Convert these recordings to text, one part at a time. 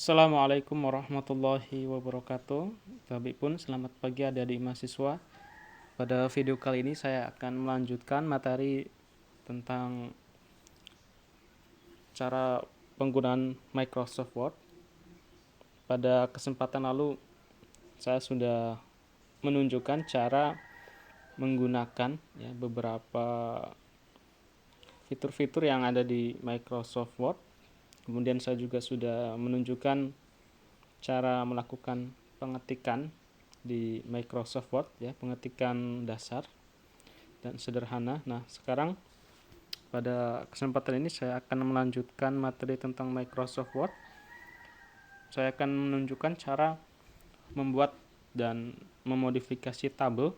Assalamualaikum warahmatullahi wabarakatuh. Bapak pun selamat pagi adik-adik mahasiswa. Pada video kali ini saya akan melanjutkan materi tentang cara penggunaan Microsoft Word. Pada kesempatan lalu saya sudah menunjukkan cara menggunakan beberapa fitur-fitur yang ada di Microsoft Word. Kemudian saya juga sudah menunjukkan cara melakukan pengetikan di Microsoft Word, pengetikan dasar dan sederhana. Nah, sekarang pada kesempatan ini saya akan melanjutkan materi tentang Microsoft Word. Saya akan menunjukkan cara membuat dan memodifikasi tabel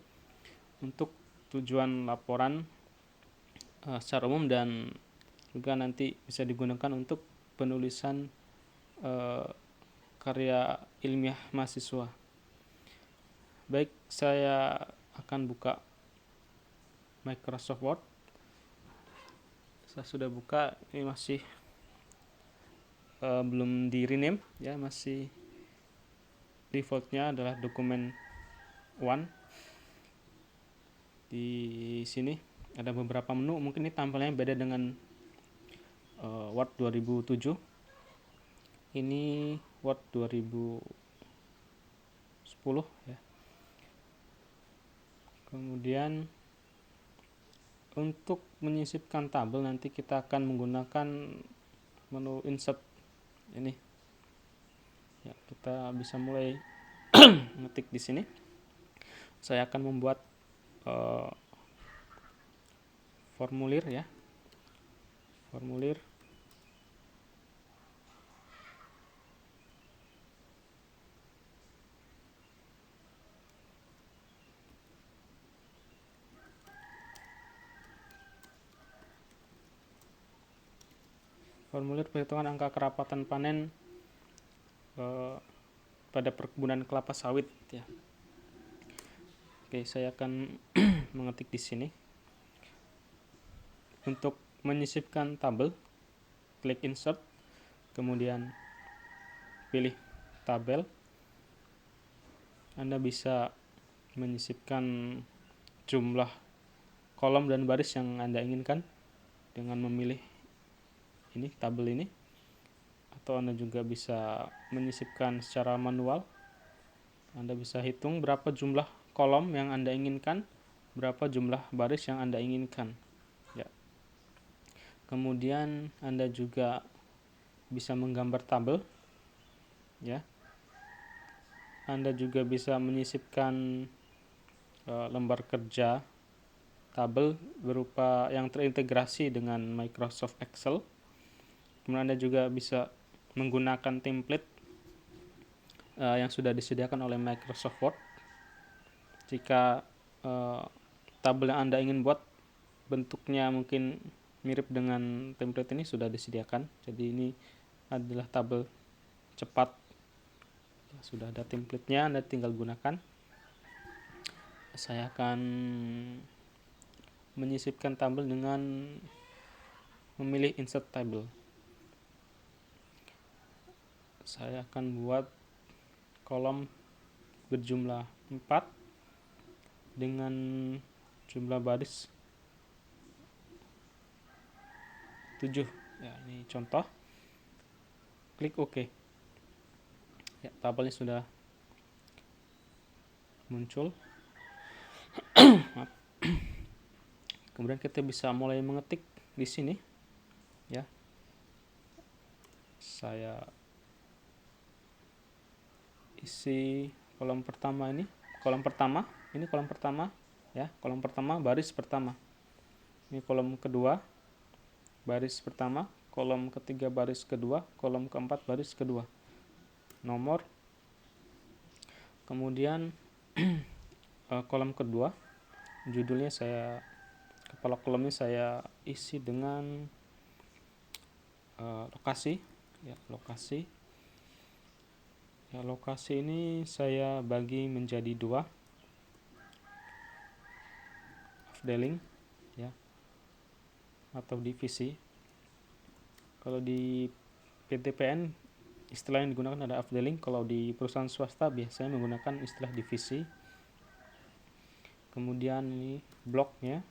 untuk tujuan laporan secara umum dan juga nanti bisa digunakan untuk penulisan karya ilmiah mahasiswa. Baik, saya akan buka Microsoft Word. Saya sudah buka, ini masih belum di rename, masih defaultnya adalah dokumen one. Di sini ada beberapa menu, mungkin ini tampilannya beda dengan Word 2007. Ini Word 2010 ya. Kemudian untuk menyisipkan tabel nanti kita akan menggunakan menu insert ini. Ya, kita bisa mulai ngetik di sini. Saya akan membuat formulir ya. Formulir. Formulir perhitungan angka kerapatan panen pada perkebunan kelapa sawit ya. Oke, saya akan mengetik di sini. Untuk menyisipkan tabel, klik insert, kemudian pilih tabel. Anda bisa menyisipkan jumlah kolom dan baris yang Anda inginkan dengan memilih ini tabel ini, atau Anda juga bisa menyisipkan secara manual. Anda bisa hitung berapa jumlah kolom yang Anda inginkan, berapa jumlah baris yang Anda inginkan ya. Kemudian Anda juga bisa menggambar tabel ya. Anda juga bisa menyisipkan lembar kerja tabel berupa yang terintegrasi dengan Microsoft Excel. Kemudian Anda juga bisa menggunakan template yang sudah disediakan oleh Microsoft Word. Jika tabel yang Anda ingin buat bentuknya mungkin mirip dengan template ini, sudah disediakan. Jadi ini adalah tabel cepat. Sudah ada template-nya, Anda tinggal gunakan. Saya akan menyisipkan tabel dengan memilih insert table. Saya akan buat kolom berjumlah 4 dengan jumlah baris 7 ya. Ini contoh. Klik OK ya, tabelnya sudah muncul. Kemudian kita bisa mulai mengetik di sini ya. Saya isi kolom pertama ini, kolom pertama ya, kolom pertama baris pertama. Ini kolom kedua baris pertama, kolom ketiga baris kedua, kolom keempat baris kedua. Nomor. Kemudian kolom kedua, judulnya kepala kolomnya saya isi dengan lokasi ya, lokasi. Ya, lokasi ini saya bagi menjadi 2 afdeling ya, atau divisi. Kalau di PTPN istilah yang digunakan ada afdeling. Kalau di perusahaan swasta biasanya menggunakan istilah divisi. Kemudian ini bloknya.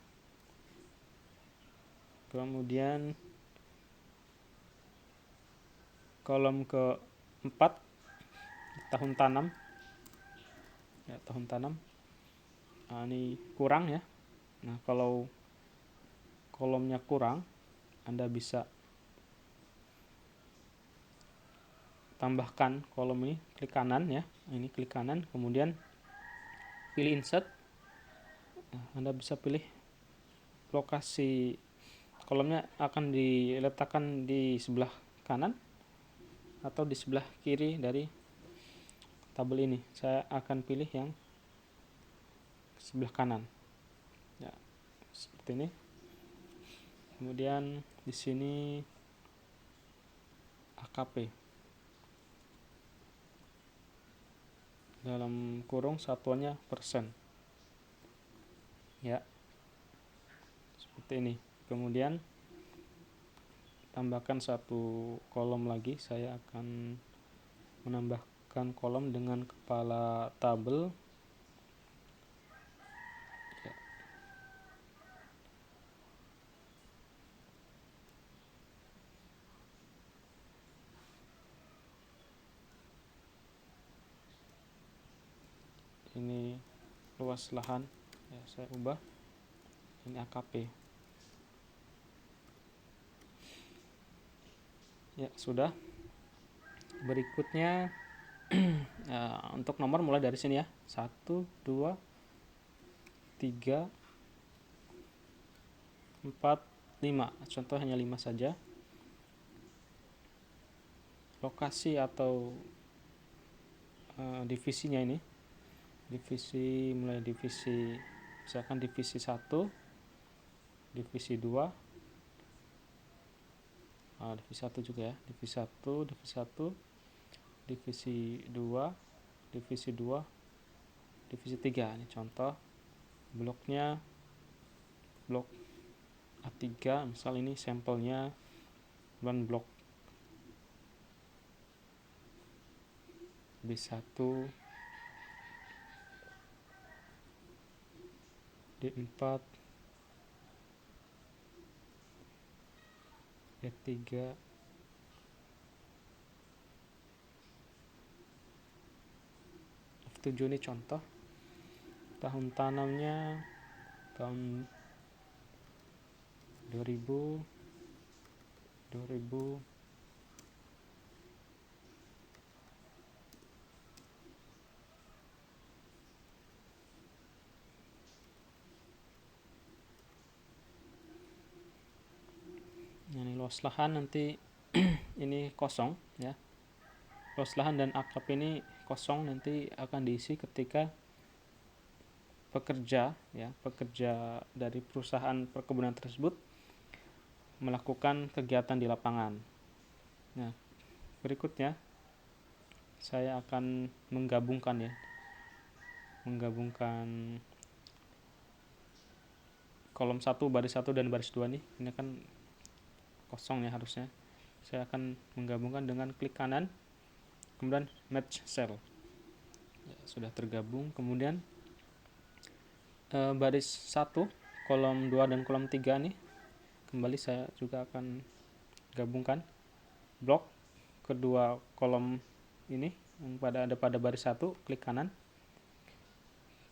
Kemudian kolom keempat, tahun tanam. Ya, tahun tanam. Nah, ini kurang ya. Nah, kalau kolomnya kurang, Anda bisa tambahkan kolom ini, klik kanan ya. Ini klik kanan, kemudian pilih insert. Nah, Anda bisa pilih lokasi kolomnya akan diletakkan di sebelah kanan atau di sebelah kiri dari tabel ini. Saya akan pilih yang sebelah kanan. Ya, seperti ini. Kemudian di sini AKP. Dalam kurung satuannya persen. Ya. Seperti ini. Kemudian tambahkan satu kolom lagi. Saya akan menambahkan kolom dengan kepala tabel. Ya. Ini luas lahan. Ya, saya ubah. Ini AKP. Ya, sudah. Berikutnya untuk nomor mulai dari sini ya. 1, 2, 3, 4, 5. Contoh hanya 5 saja. Lokasi atau divisinya ini. Divisi mulai divisi, misalkan divisi 1, divisi 2, divisi 1 juga ya. Divisi 1, divisi 1, divisi 2, divisi 2, divisi 3. Ini contoh bloknya, blok A3, misal ini sampelnya bulan blok B1, D4, D3, F7. Ini contoh. Tahun tanamnya tahun 2000. Ini luas lahan nanti ini kosong ya. Luas lahan dan AKP ini kosong, nanti akan diisi ketika pekerja dari perusahaan perkebunan tersebut melakukan kegiatan di lapangan. Nah, berikutnya saya akan menggabungkan kolom 1, baris 1 dan baris 2 nih. Ini kan kosong ya harusnya. Saya akan menggabungkan dengan klik kanan, kemudian match cell. Ya, sudah tergabung. Kemudian baris 1, kolom 2 dan kolom 3 nih, kembali saya juga akan gabungkan blok kedua kolom ini yang ada pada baris 1, klik kanan,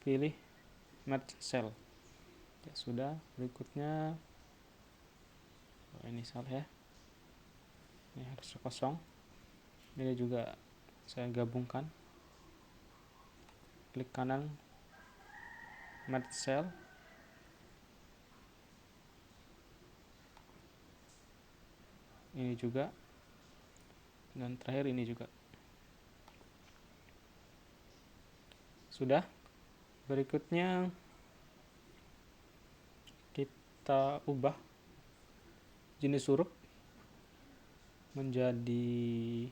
pilih merge cell. Ya, sudah. Berikutnya ini salah ya, ini harus kosong. Ini juga saya gabungkan, klik kanan, merge cell. Ini juga, dan terakhir ini juga. Sudah. Berikutnya kita ubah jenis huruf menjadi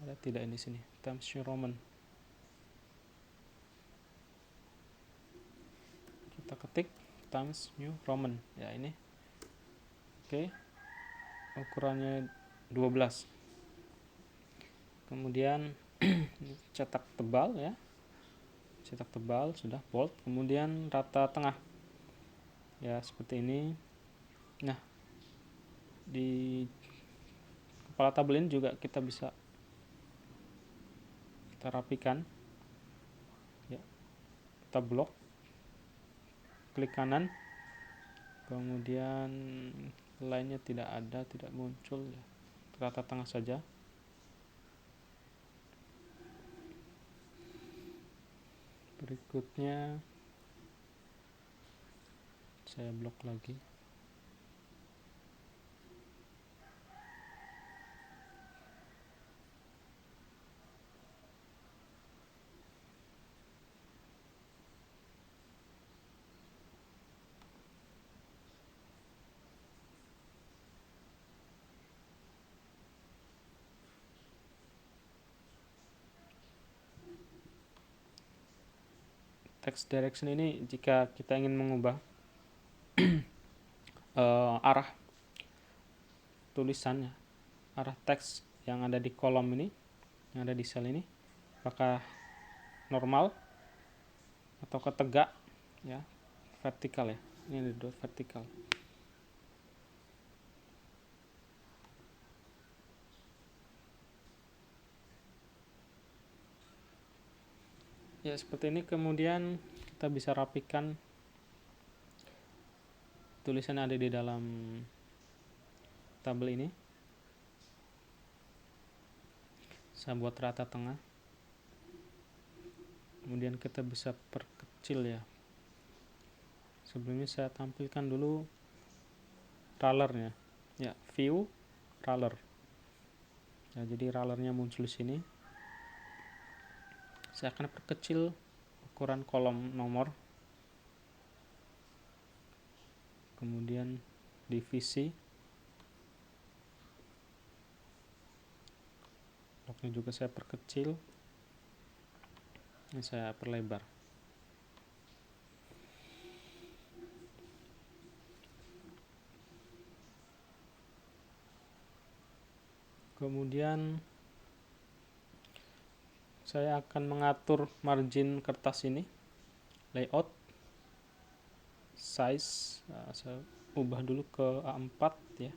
ada tidak ini sini, Times New Roman. Kita ketik Times New Roman. Ya, ini Oke, ukurannya 12. Kemudian cetak tebal ya, cetak tebal sudah bold. Kemudian rata tengah ya, seperti ini. Nah, di kepala tabel ini juga kita bisa kita rapikan ya, kita blok, klik kanan, kemudian lainnya tidak ada, tidak muncul ya, rata tengah saja. Berikutnya saya blok lagi. Text direction ini jika kita ingin mengubah arah tulisannya, arah teks yang ada di kolom ini, yang ada di sel ini, apakah normal atau tegak ya, vertikal ya, ini ada vertikal. Ya seperti ini. Kemudian kita bisa rapikan tulisan ada di dalam tabel ini. Saya buat rata tengah, kemudian kita bisa perkecil ya. Sebelumnya saya tampilkan dulu rollernya ya, view roller ya, jadi rollernya muncul di sini. Saya akan perkecil ukuran kolom nomor, kemudian divisi, bloknya juga saya perkecil, ini saya perlebar. Kemudian saya akan mengatur margin kertas ini, layout, size, saya ubah dulu ke A4 ya.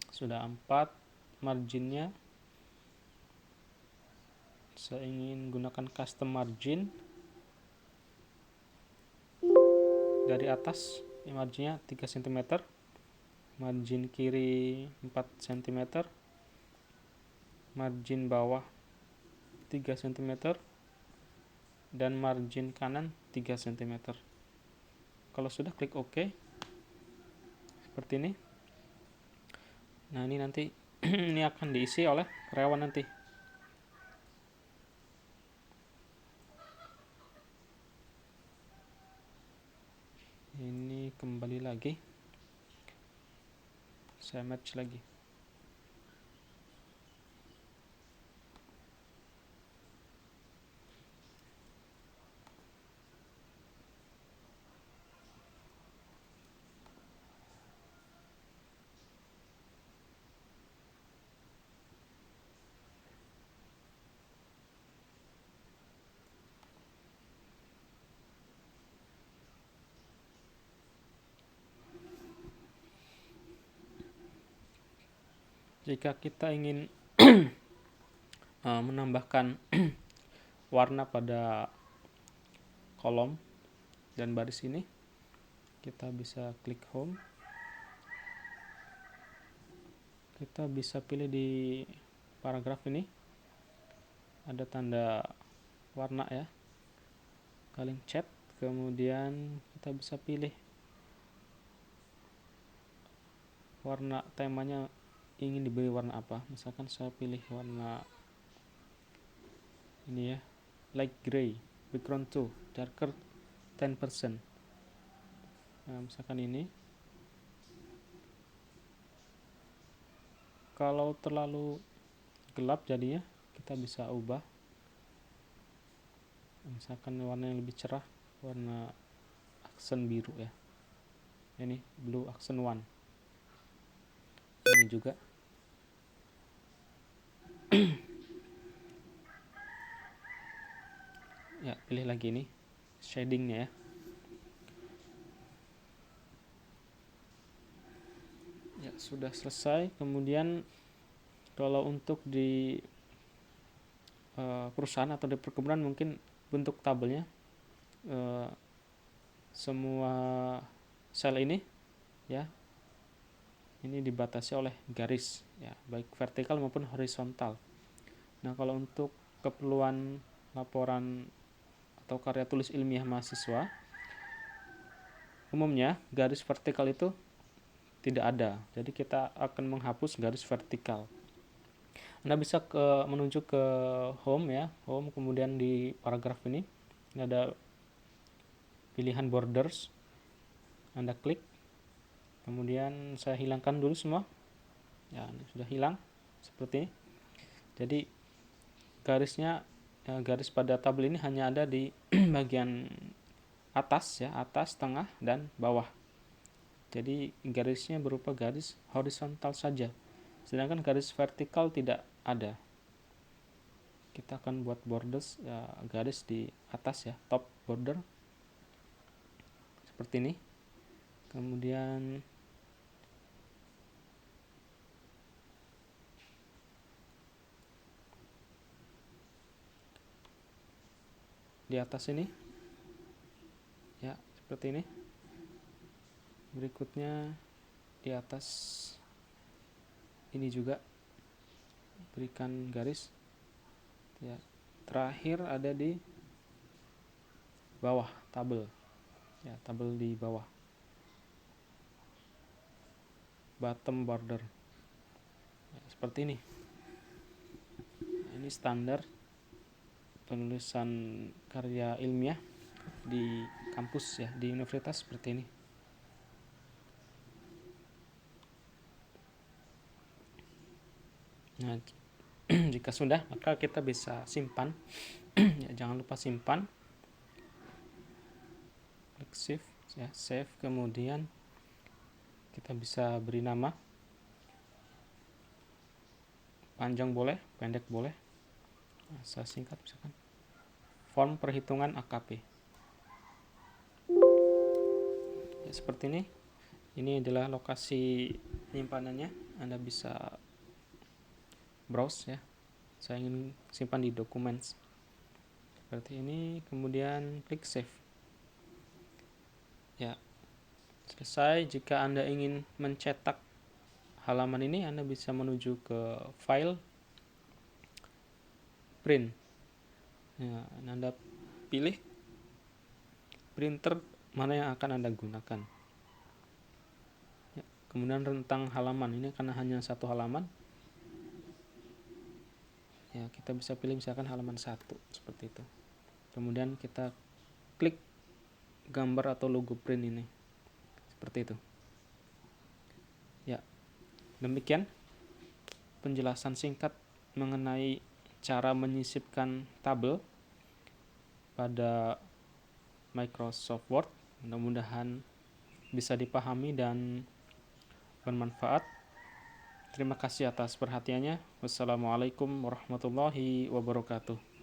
Sudah A4, marginnya saya ingin gunakan custom margin. Dari atas marginnya 3 cm, margin kiri 4 cm, margin bawah 3 cm, dan margin kanan 3 cm. Kalau sudah, klik OK seperti ini. Nah, ini nanti ini akan diisi oleh karyawan nanti. Ini kembali lagi, saya match lagi. Jika kita ingin menambahkan warna pada kolom dan baris ini, kita bisa klik home. Kita bisa pilih di paragraf ini ada tanda warna ya, kaleng cat. Kemudian kita bisa pilih warna temanya, ingin diberi warna apa. Misalkan saya pilih warna ini ya, light gray, background 2, darker 10%. Nah, misalkan ini. Kalau terlalu gelap jadinya, kita bisa ubah. Misalkan warna yang lebih cerah, warna aksen biru ya. Ini blue accent 1. ini juga. Ya, pilih lagi ini shadingnya ya. Ya, sudah selesai. Kemudian kalau untuk di perusahaan atau di perkebunan mungkin bentuk tabelnya semua sel ini ya, ini dibatasi oleh garis ya, baik vertikal maupun horizontal. Nah, kalau untuk keperluan laporan atau karya tulis ilmiah mahasiswa, umumnya garis vertikal itu tidak ada. Jadi kita akan menghapus garis vertikal. Anda bisa menuju ke home ya, home, kemudian di paragraf ini ada pilihan borders. Anda klik. Kemudian saya hilangkan dulu semua. Ya, ini sudah hilang seperti ini. Jadi garis pada tabel ini hanya ada di bagian atas ya, atas, tengah, dan bawah. Jadi garisnya berupa garis horizontal saja, sedangkan garis vertikal tidak ada. Kita akan buat borders ya, garis di atas ya, top border seperti ini. Kemudian di atas ini ya, seperti ini. Berikutnya di atas ini juga berikan garis ya. Terakhir ada di bawah tabel ya, tabel di bawah, bottom border ya, seperti ini. Ini standar penulisan karya ilmiah di kampus ya, di universitas seperti ini. Nah, jika sudah, maka kita bisa simpan. Ya, jangan lupa simpan. Klik save ya, save. Kemudian kita bisa beri nama. Panjang boleh, pendek boleh. Nah, saya singkat misalkan. Form perhitungan AKP. Ya, seperti ini. Ini adalah lokasi penyimpanannya. Anda bisa browse ya. Saya ingin simpan di documents seperti ini, kemudian klik save ya, selesai. Jika Anda ingin mencetak halaman ini, Anda bisa menuju ke file, print ya, Anda pilih printer mana yang akan Anda gunakan ya. Kemudian rentang halaman ini karena hanya satu halaman ya, kita bisa pilih misalkan halaman 1 seperti itu. Kemudian kita klik gambar atau logo print ini seperti itu ya. Demikian penjelasan singkat mengenai cara menyisipkan tabel pada Microsoft Word. Mudah-mudahan bisa dipahami dan bermanfaat. Terima kasih atas perhatiannya. Wassalamualaikum warahmatullahi wabarakatuh.